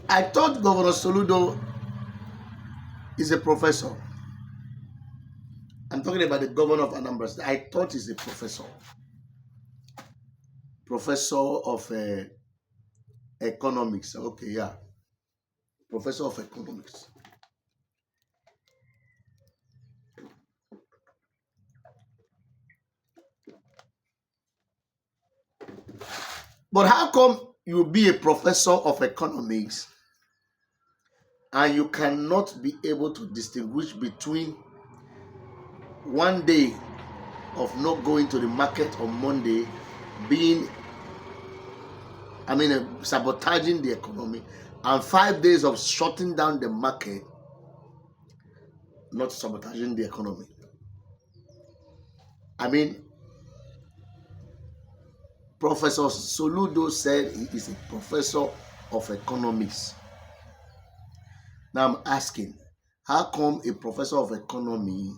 I thought Governor Soludo is a professor. I'm talking about the governor of Anambra. I thought he's a professor. Professor of economics. Okay, yeah. Professor of economics. But how come you be a professor of economics and you cannot be able to distinguish between one day of not going to the market on Monday being, sabotaging the economy, and 5 days of shutting down the market, not sabotaging the economy? Professor Soludo said he is a professor of economics. Now I'm asking, how come a professor of economy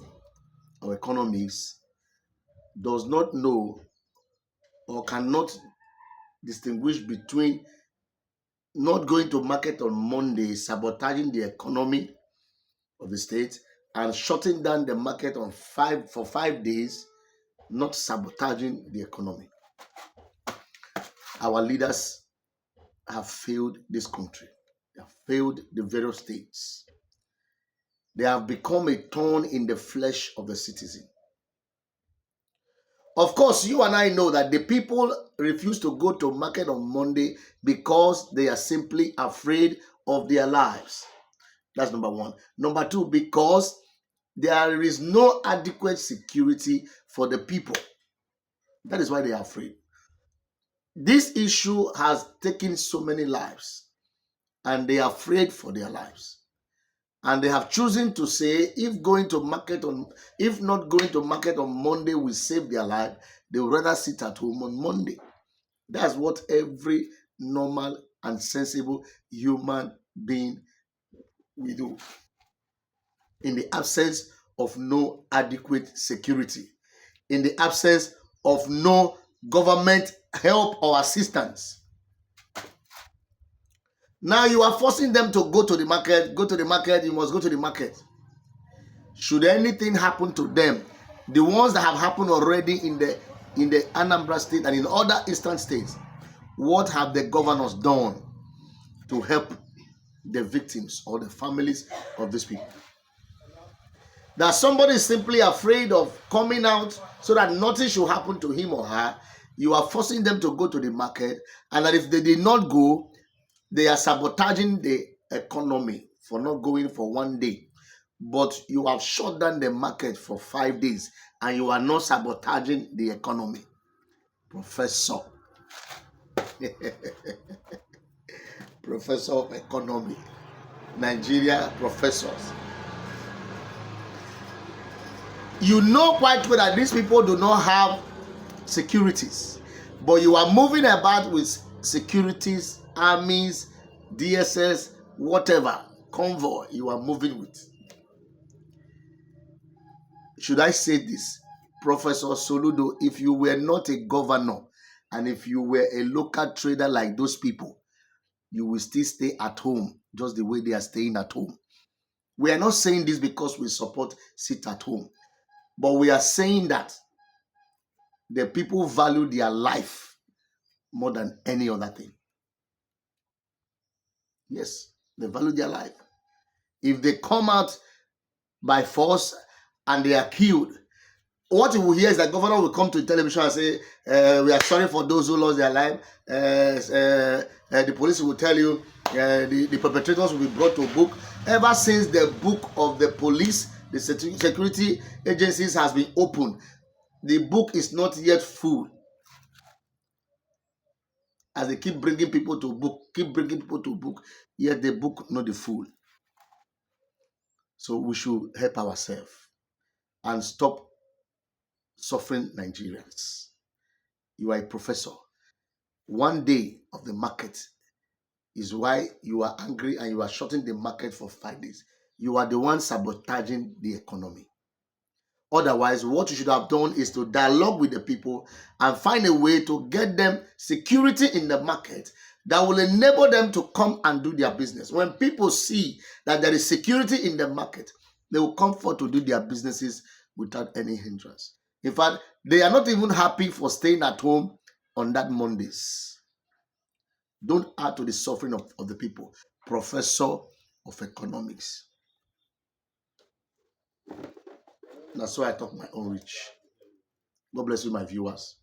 or economics does not know or cannot distinguish between not going to market on Monday, sabotaging the economy of the state, and shutting down the market for 5 days, not sabotaging the economy? Our leaders have failed this country. They have failed the various states. They have become a thorn in the flesh of the citizen. Of course, you and I know that the people refuse to go to market on Monday because they are simply afraid of their lives. That's number one. Number two, because there is no adequate security for the people. That is why they are afraid. This issue has taken so many lives, and they are afraid for their lives. And they have chosen to say, if not going to market on Monday will save their life, they would rather sit at home on Monday. That's what every normal and sensible human being will do. In the absence of no adequate security, in the absence of no government help or assistance. Now you are forcing them to go to the market, you must go to the market. Should anything happen to them, the ones that have happened already in the Anambra state and in other eastern states, what have the governors done to help the victims or the families of these people? That somebody is simply afraid of coming out so that nothing should happen to him or her. You are forcing them to go to the market, and that if they did not go, they are sabotaging the economy for not going for one day. But you have shut down the market for 5 days and you are not sabotaging the economy. Professor. Professor of economy. Nigeria professors. You know quite well that these people do not have securities, but you are moving about with securities, armies, DSS, whatever, convoy you are moving with. Should I say this? Professor Soludo, if you were not a governor and if you were a local trader like those people, you will still stay at home just the way they are staying at home. We are not saying this because we support sit at home, but we are saying that the people value their life more than any other thing. Yes, they value their life. If they come out by force and they are killed, what you will hear is that governor will come to the television and say, we are sorry for those who lost their life. The police will tell you the perpetrators will be brought to book. Ever since the book of the police, the security agencies has been opened, the book is not yet full. As they keep bringing people to book, yet the book not the full. So we should help ourselves and stop suffering Nigerians. You are a professor. One day of the market is why you are angry and you are shutting the market for 5 days. You are the one sabotaging the economy. Otherwise, what you should have done is to dialogue with the people and find a way to get them security in the market that will enable them to come and do their business. When people see that there is security in the market, they will come forth to do their businesses without any hindrance. In fact, they are not even happy for staying at home on that Mondays. Don't add to the suffering of the people. Professor of economics. That's why I talk my own reach. God bless you, my viewers.